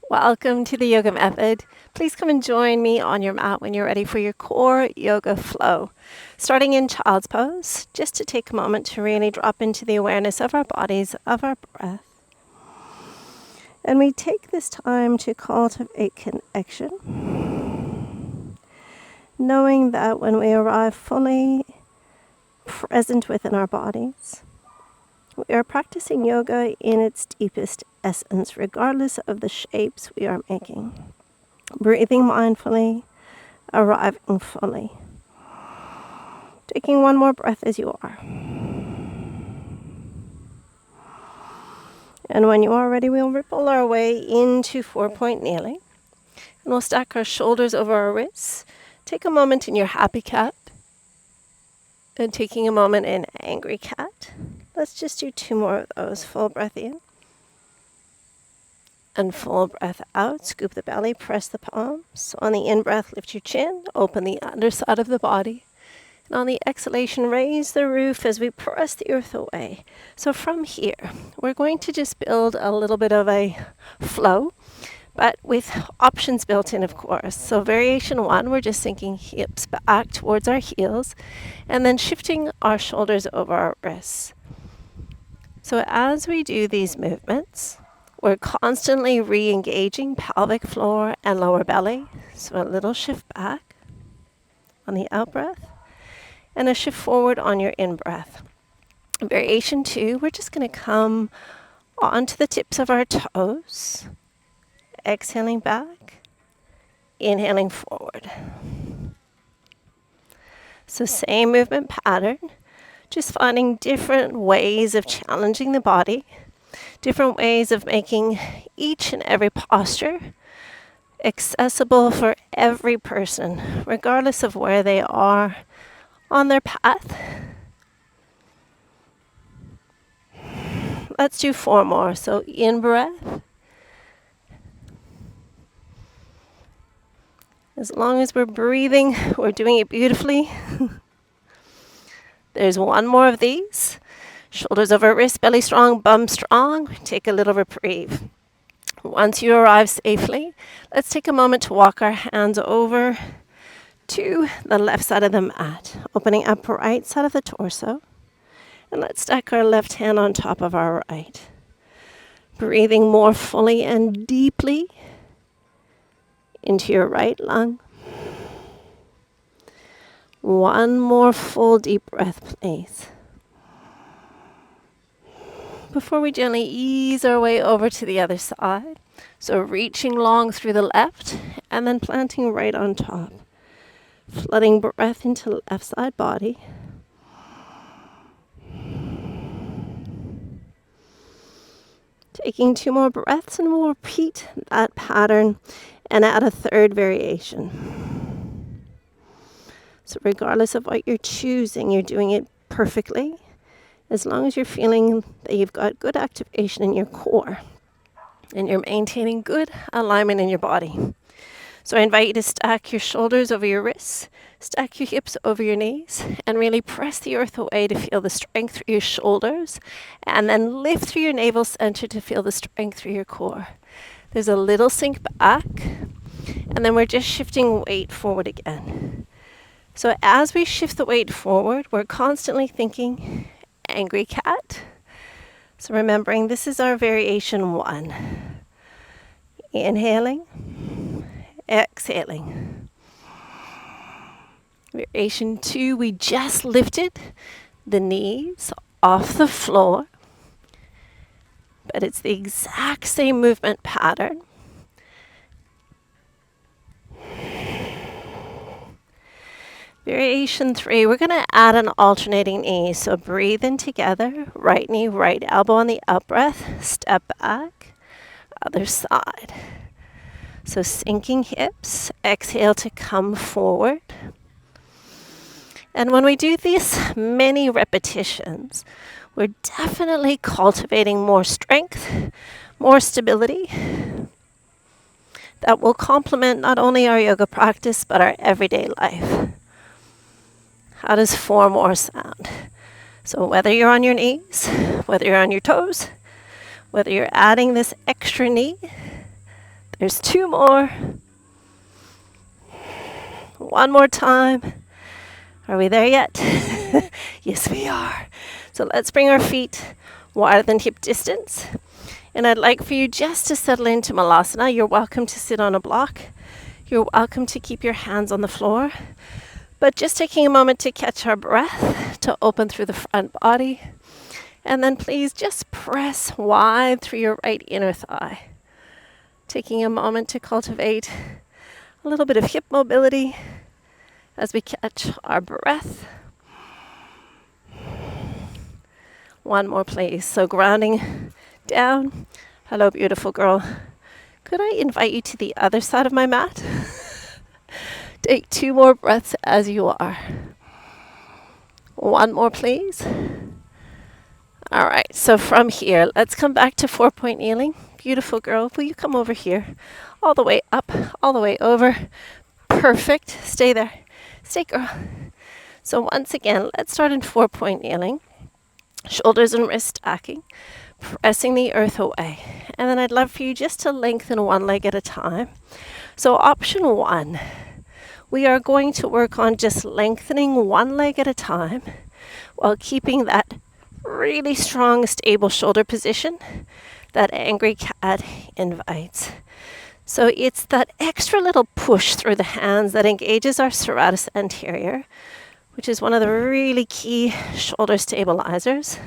Welcome to the yoga method. Please come and join me on your mat when you're ready for your core yoga flow. Starting in child's pose, just to take a moment to really drop into the awareness of our bodies, of our breath. And we take this time to cultivate connection, knowing that when we arrive fully present within our bodies, we are practicing yoga in its deepest essence, regardless of the shapes we are making. Breathing mindfully, arriving fully. Taking one more breath as you are. And when you are ready, we'll ripple our way into 4-point kneeling. And we'll stack our shoulders over our wrists. Take a moment in your happy cat. And taking a moment in angry cat. Let's just do 2 more of those. Full breath in. And full breath out. Scoop the belly, press the palms. So on the in-breath, lift your chin, open the underside of the body. And on the exhalation, raise the roof as we press the earth away. So from here, we're going to just build a little bit of a flow, but with options built in, of course. So variation 1, we're just sinking hips back towards our heels, and then shifting our shoulders over our wrists. So as we do these movements, we're constantly re-engaging pelvic floor and lower belly. So a little shift back on the out-breath and a shift forward on your in-breath. Variation 2, we're just going to come onto the tips of our toes, exhaling back, inhaling forward. So same movement pattern, just finding different ways of challenging the body, different ways of making each and every posture accessible for every person, regardless of where they are on their path. Let's do 4 more. So in breath. As long as we're breathing, we're doing it beautifully. There's 1 more of these. Shoulders over wrist, belly strong, bum strong. Take a little reprieve. Once you arrive safely, let's take a moment to walk our hands over to the left side of the mat, opening up right side of the torso. And let's stack our left hand on top of our right. Breathing more fully and deeply into your right lung. 1 more full deep breath, please. Before we gently ease our way over to the other side. So reaching long through the left and then planting right on top. Flooding breath into the left side body. Taking 2 more breaths and we'll repeat that pattern and add a 3rd variation. So regardless of what you're choosing, you're doing it perfectly. As long as you're feeling that you've got good activation in your core and you're maintaining good alignment in your body. So I invite you to stack your shoulders over your wrists, stack your hips over your knees, and really press the earth away to feel the strength through your shoulders, and then lift through your navel center to feel the strength through your core. There's a little sink back, and then we're just shifting weight forward again. So as we shift the weight forward, we're constantly thinking angry cat. So remembering this is our variation 1. Inhaling. Exhaling. Variation 2, we just lifted the knees off the floor, but it's the exact same movement pattern. Variation 3, we're going to add an alternating knee. So breathe in together, right knee, right elbow on the out breath, step back, other side. So sinking hips, exhale to come forward. And when we do these many repetitions, we're definitely cultivating more strength, more stability that will complement not only our yoga practice, but our everyday life. How does 4 more sound? So whether you're on your knees, whether you're on your toes, whether you're adding this extra knee, There's 2 more. One more time. Are we there yet? Yes, we are. So let's bring our feet wider than hip distance. And I'd like for you just to settle into Malasana. You're welcome to sit on a block. You're welcome to keep your hands on the floor. But just taking a moment to catch our breath, to open through the front body. And then please just press wide through your right inner thigh. Taking a moment to cultivate a little bit of hip mobility as we catch our breath. One more please. So grounding down. Hello, beautiful girl. Could I invite you to the other side of my mat? Take 2 more breaths as you are. One more, please. All right, so from here, let's come back to 4-point kneeling. Beautiful girl, will you come over here? All the way up, all the way over. Perfect. Stay there. Stay, girl. So once again, let's start in 4-point kneeling. Shoulders and wrists stacking, pressing the earth away. And then I'd love for you just to lengthen one leg at a time. So option 1, we are going to work on just lengthening one leg at a time while keeping that really strong, stable shoulder position that angry cat invites. So it's that extra little push through the hands that engages our serratus anterior, which is one of the really key shoulder stabilizers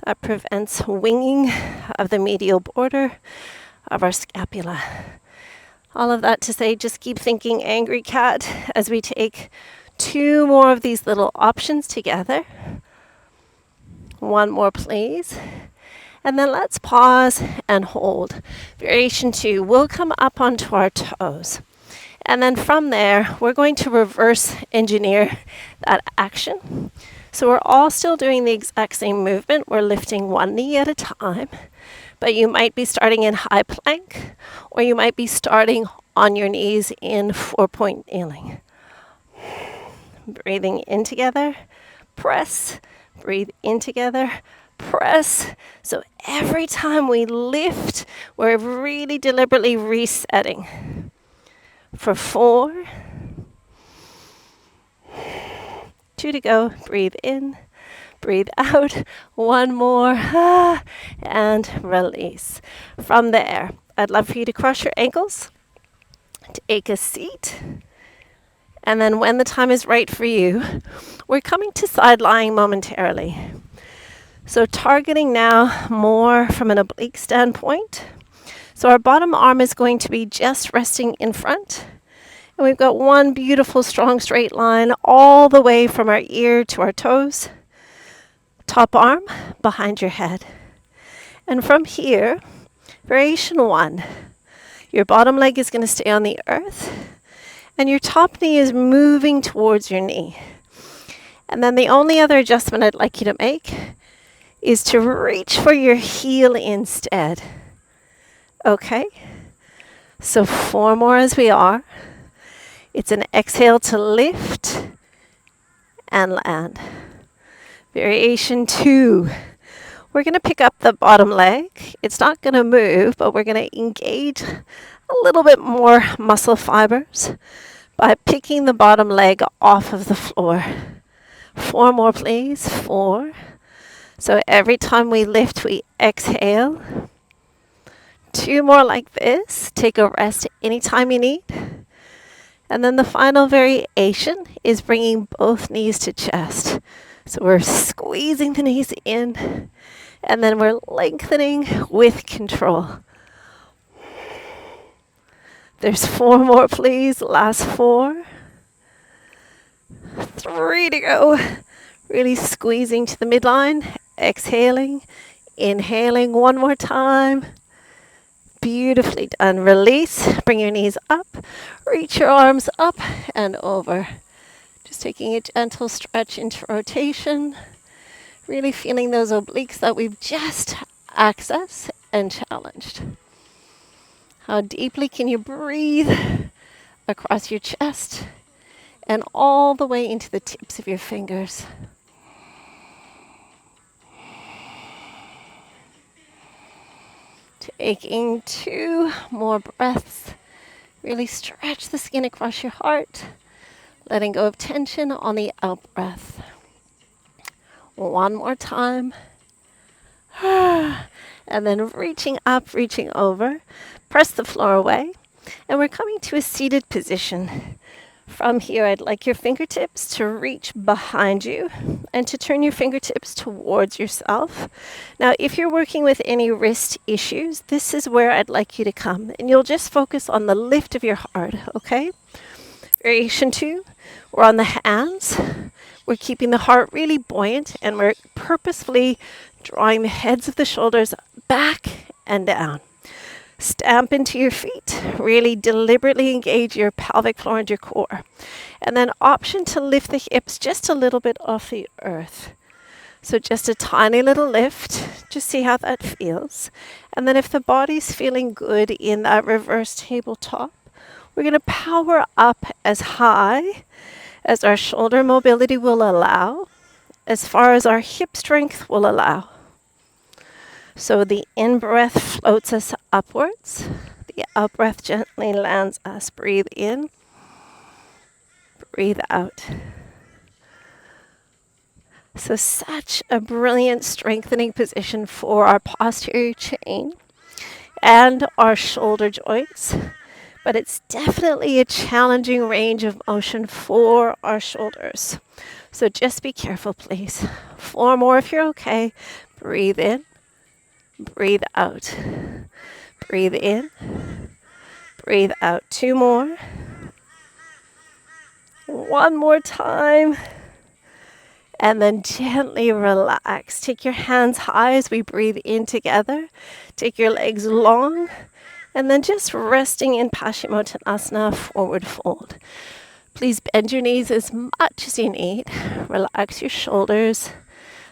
that prevents winging of the medial border of our scapula. All of that to say, just keep thinking angry cat as we take 2 more of these little options together. One more, please. And then let's pause and hold. Variation 2, we'll come up onto our toes. And then from there, we're going to reverse engineer that action. So we're all still doing the exact same movement. We're lifting one knee at a time. But you might be starting in high plank, or you might be starting on your knees in 4-point kneeling. Breathing in together, press. Breathe in together, press. So every time we lift, we're really deliberately resetting. For 4, 2 to go. Breathe in, breathe out. 1 more, and release. From there, I'd love for you to cross your ankles, take a seat. And then when the time is right for you, we're coming to side lying momentarily. So targeting now more from an oblique standpoint. So our bottom arm is going to be just resting in front. And we've got one beautiful, strong, straight line all the way from our ear to our toes. Top arm behind your head. And from here, variation 1. Your bottom leg is going to stay on the earth. And your top knee is moving towards your knee. And then the only other adjustment I'd like you to make is to reach for your heel instead. Okay? So 4 more as we are. It's an exhale to lift and land. Variation 2. We're going to pick up the bottom leg. It's not going to move, but we're going to engage a little bit more muscle fibers by picking the bottom leg off of the floor. 4 more, please. 4. So every time we lift, we exhale. 2 more like this. Take a rest anytime you need. And then the final variation is bringing both knees to chest. So we're squeezing the knees in, and then we're lengthening with control. There's 4 more, please. Last 4. 3 to go. Really squeezing to the midline. Exhaling. Inhaling 1 more time. Beautifully done. Release. Bring your knees up. Reach your arms up and over. Just taking a gentle stretch into rotation. Really feeling those obliques that we've just accessed and challenged. How deeply can you breathe across your chest and all the way into the tips of your fingers? Taking 2 more breaths. Really stretch the skin across your heart. Letting go of tension on the out breath. One more time. And then reaching up, reaching over. Press the floor away. And we're coming to a seated position. From here, I'd like your fingertips to reach behind you and to turn your fingertips towards yourself. Now, if you're working with any wrist issues, this is where I'd like you to come. And you'll just focus on the lift of your heart, okay? Variation 2, we're on the hands. We're keeping the heart really buoyant, and we're purposefully drawing the heads of the shoulders back and down. Stamp into your feet. Really deliberately engage your pelvic floor and your core. And then option to lift the hips just a little bit off the earth. So just a tiny little lift. Just see how that feels. And then if the body's feeling good in that reverse tabletop, we're going to power up as high as our shoulder mobility will allow, as far as our hip strength will allow. So the in-breath floats us upwards. The out-breath gently lands us. Breathe in. Breathe out. So such a brilliant strengthening position for our posterior chain and our shoulder joints. But it's definitely a challenging range of motion for our shoulders. So just be careful, please. 4 more if you're okay. Breathe in. Breathe out. Breathe in. Breathe out. 2 more. 1 more time. And then gently relax. Take your hands high as we breathe in together. Take your legs long. And then just resting in Paschimottanasana, forward fold. Please bend your knees as much as you need. Relax your shoulders.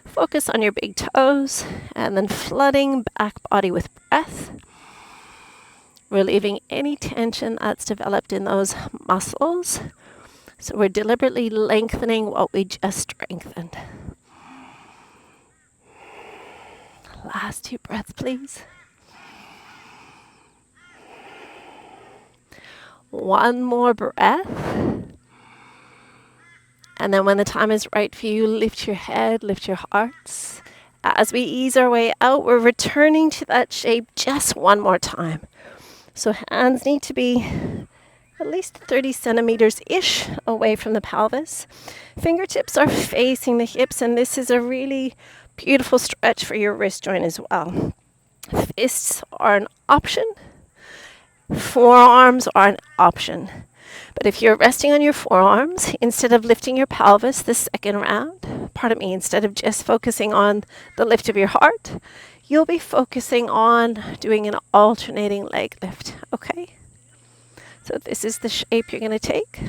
Focus on your big toes, and then flooding back body with breath. Relieving any tension that's developed in those muscles. So we're deliberately lengthening what we just strengthened. Last 2 breaths, please. 1 more breath. And then when the time is right for you, lift your head, lift your hearts. As we ease our way out, we're returning to that shape just 1 more time. So hands need to be at least 30 centimeters-ish away from the pelvis. Fingertips are facing the hips, and this is a really beautiful stretch for your wrist joint as well. Fists are an option. Forearms are an option. But if you're resting on your forearms, instead of lifting your pelvis the second round, instead of just focusing on the lift of your heart, you'll be focusing on doing an alternating leg lift, okay? So this is the shape you're going to take.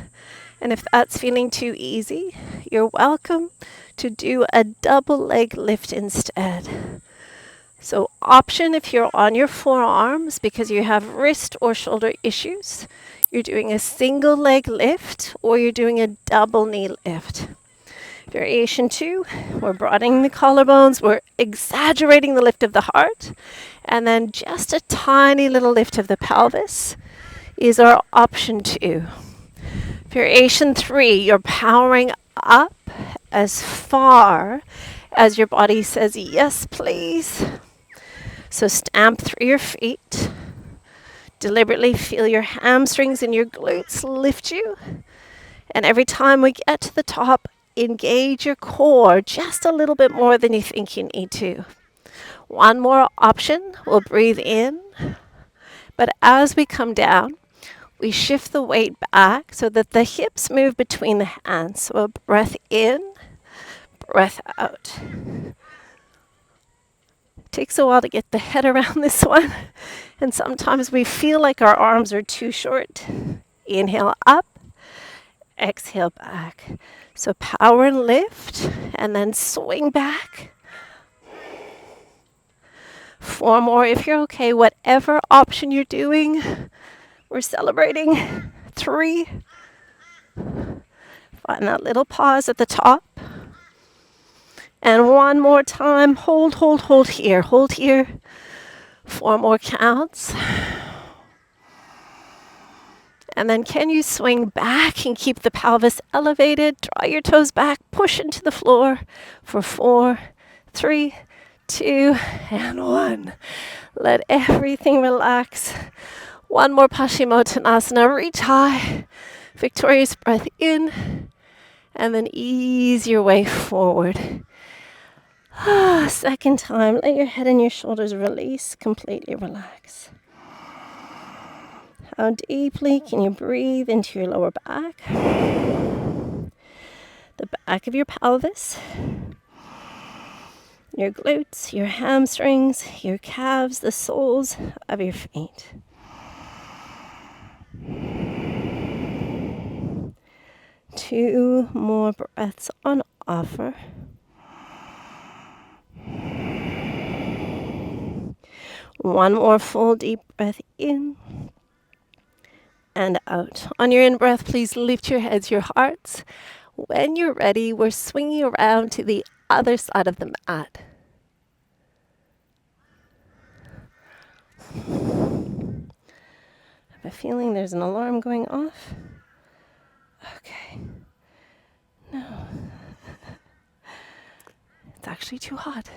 And if that's feeling too easy, you're welcome to do a double leg lift instead. So option if you're on your forearms because you have wrist or shoulder issues, you're doing a single leg lift or you're doing a double knee lift. Variation 2, we're broadening the collarbones, we're exaggerating the lift of the heart, and then just a tiny little lift of the pelvis is our option 2. Variation 3, you're powering up as far as your body says, yes, please. So stamp through your feet. Deliberately feel your hamstrings and your glutes lift you. And every time we get to the top, engage your core just a little bit more than you think you need to. 1 more option, we'll breathe in. But as we come down, we shift the weight back so that the hips move between the hands. So a breath in, breath out. Takes a while to get the head around this one. And sometimes we feel like our arms are too short. Inhale up, exhale back. So power and lift, and then swing back. 4 more if you're okay. Whatever option you're doing, we're celebrating. 3. Find that little pause at the top. And 1 more time. Hold here. Hold here. 4 more counts. And then can you swing back and keep the pelvis elevated? Draw your toes back, push into the floor for 4, 3, 2, and 1. Let everything relax. One more Paschimottanasana. Reach high. Victorious breath in. And then ease your way forward. Second time. Let your head and your shoulders release. Completely relax. How deeply can you breathe into your lower back? The back of your pelvis, your glutes, your hamstrings, your calves, the soles of your feet. Two more breaths on offer. One more full deep breath in and out. On your in breath, please lift your heads, your hearts. When you're ready, we're swinging around to the other side of the mat. I have a feeling there's an alarm going off. Okay. No. It's actually too hot.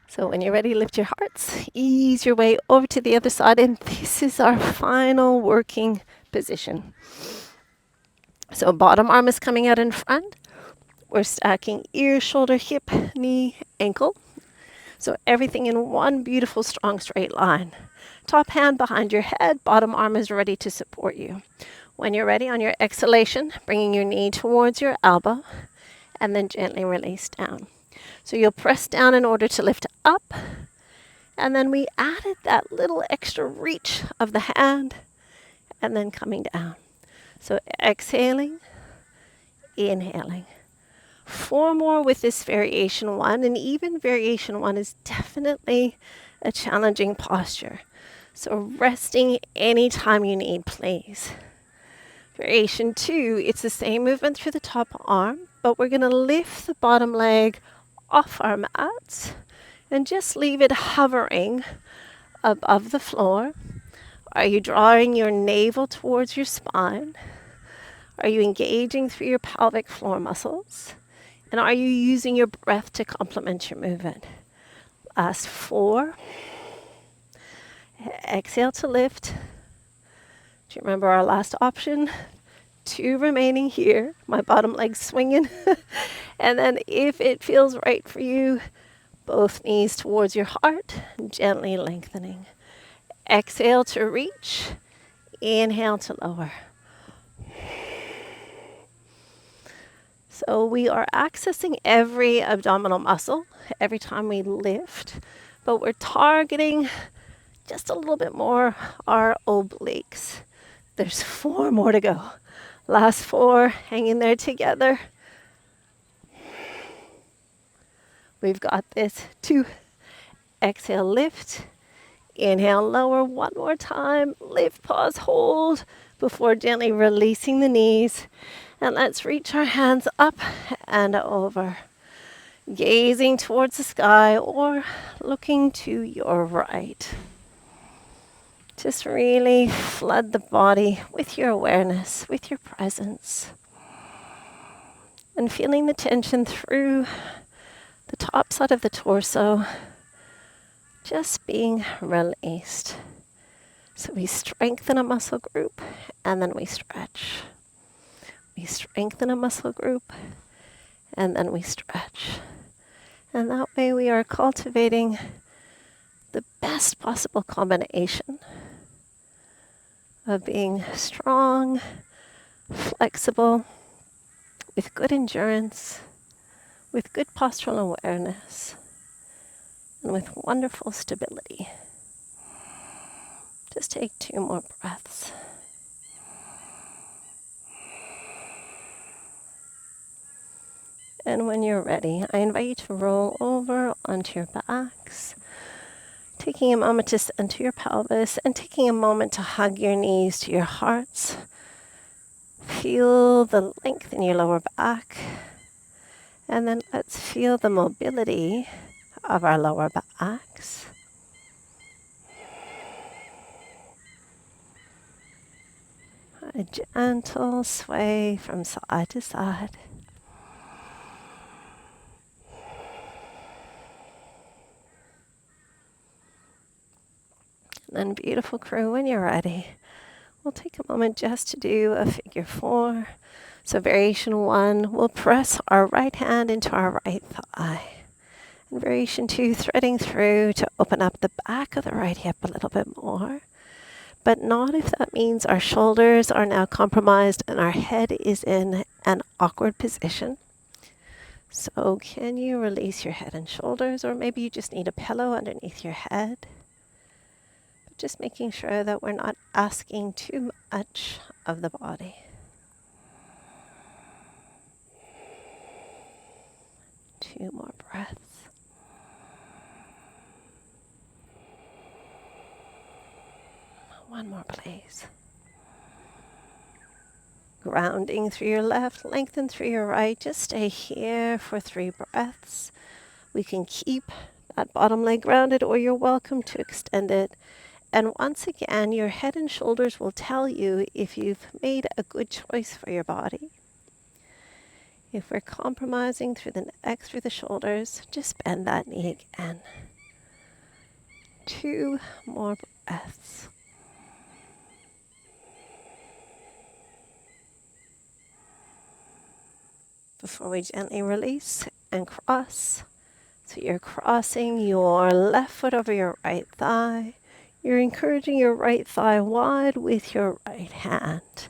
So when you're ready, lift your hearts, ease your way over to the other side, and this is our final working position. So bottom arm is coming out in front. We're stacking ear, shoulder, hip, knee, ankle. So everything in one beautiful, strong, straight line. Top hand behind your head, bottom arm is ready to support you. When you're ready, on your exhalation, bringing your knee towards your elbow, and then gently release down. So you'll press down in order to lift up, and then we added that little extra reach of the hand, and then coming down. So exhaling, inhaling. 4 more with this variation 1, and even variation 1 is definitely a challenging posture. So resting anytime you need, please. Variation 2, it's the same movement through the top arm, but we're going to lift the bottom leg off our mats and just leave it hovering above the floor. Are you drawing your navel towards your spine? Are you engaging through your pelvic floor muscles? And are you using your breath to complement your movement? Last 4. Exhale to lift. Do you remember our last option? 2 remaining here. My bottom leg swinging. And then if it feels right for you, both knees towards your heart, gently lengthening. Exhale to reach. Inhale to lower. So we are accessing every abdominal muscle every time we lift, but we're targeting just a little bit more our obliques. There's 4 more to go. Last 4, hang in there together. We've got this. 2, exhale, lift. Inhale, lower. 1 more time. Lift, pause, hold before gently releasing the knees. And let's reach our hands up and over. Gazing towards the sky or looking to your right. Just really flood the body with your awareness, with your presence. And feeling the tension through the top side of the torso, just being released. So we strengthen a muscle group and then we stretch. We strengthen a muscle group and then we stretch. And that way we are cultivating the best possible combination of being strong, flexible, with good endurance, with good postural awareness, and with wonderful stability. Just take 2 more breaths. And when you're ready, I invite you to roll over onto your backs, taking a moment to center your pelvis and taking a moment to hug your knees to your hearts. Feel the length in your lower back. And then let's feel the mobility of our lower backs. A gentle sway from side to side. And then beautiful crew, when you're ready, we'll take a moment just to do a figure 4. So variation 1, we'll press our right hand into our right thigh. And variation 2, threading through to open up the back of the right hip a little bit more. But not if that means our shoulders are now compromised and our head is in an awkward position. So can you release your head and shoulders, or maybe you just need a pillow underneath your head? But just making sure that we're not asking too much of the body. Two more breaths. One more, please. Grounding through your left, lengthen through your right. Just stay here for 3 breaths. We can keep that bottom leg grounded, or you're welcome to extend it. And once again, your head and shoulders will tell you if you've made a good choice for your body. If we're compromising through the neck, through the shoulders, just bend that knee again. 2 more breaths. Before we gently release and cross. So you're crossing your left foot over your right thigh. You're encouraging your right thigh wide with your right hand.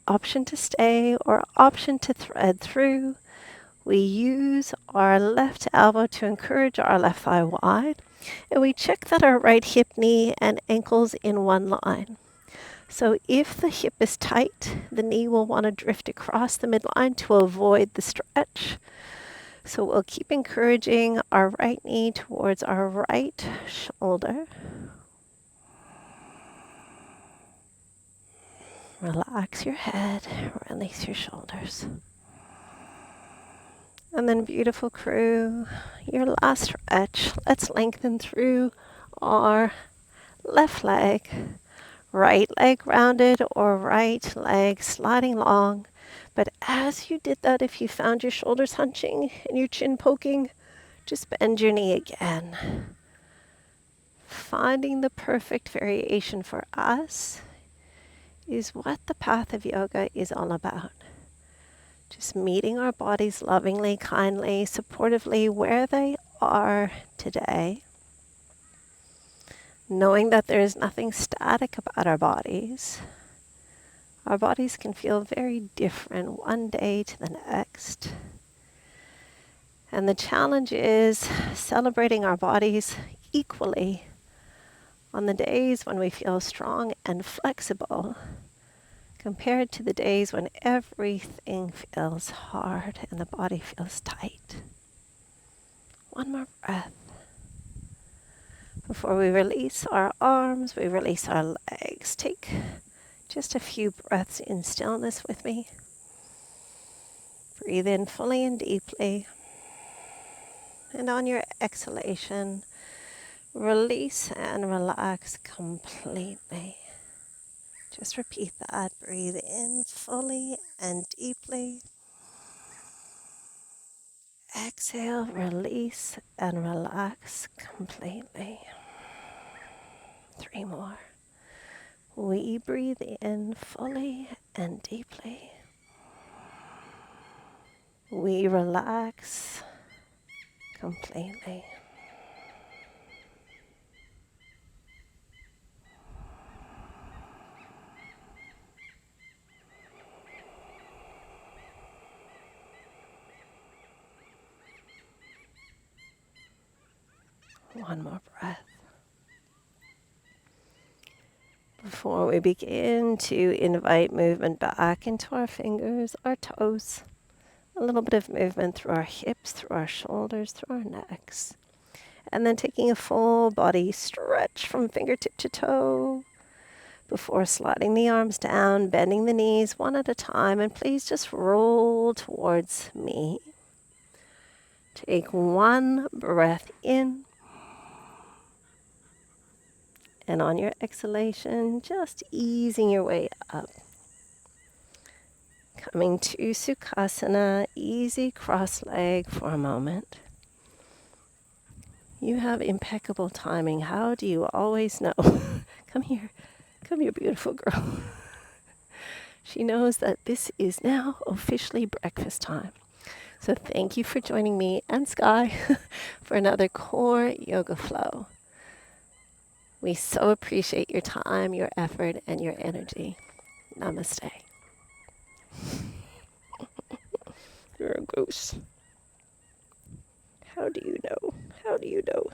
Option to stay or option to thread through. We use our left elbow to encourage our left thigh wide. And we check that our right hip, knee, and ankles in one line. So if the hip is tight, the knee will want to drift across the midline to avoid the stretch. So we'll keep encouraging our right knee towards our right shoulder. Relax your head, release your shoulders. And then beautiful crew, your last stretch. Let's lengthen through our left leg. Right leg rounded or right leg sliding long. But as you did that, if you found your shoulders hunching and your chin poking, just bend your knee again. Finding the perfect variation for us is what the path of yoga is all about. Just meeting our bodies lovingly, kindly, supportively where they are today. Knowing that there is nothing static about our bodies. Our bodies can feel very different one day to the next. And the challenge is celebrating our bodies equally on the days when we feel strong and flexible compared to the days when everything feels hard and the body feels tight. One more breath. Before we release our arms, we release our legs. Take just a few breaths in stillness with me. Breathe in fully and deeply. And on your exhalation, release and relax completely. Just repeat that. Breathe in fully and deeply. Exhale, release, and relax completely. 3 more. We breathe in fully and deeply. We relax completely. One more breath. Before we begin to invite movement back into our fingers, our toes, a little bit of movement through our hips, through our shoulders, through our necks. And then taking a full body stretch from fingertip to toe before sliding the arms down, bending the knees one at a time. And please just roll towards me. Take one breath in. And on your exhalation, just easing your way up. Coming to Sukhasana, easy cross leg for a moment. You have impeccable timing. How do you always know? Come here, beautiful girl. She knows that this is now officially breakfast time. So thank you for joining me and Sky for another core yoga flow. We so appreciate your time, your effort, and your energy. Namaste. You're a goose. How do you know? How do you know?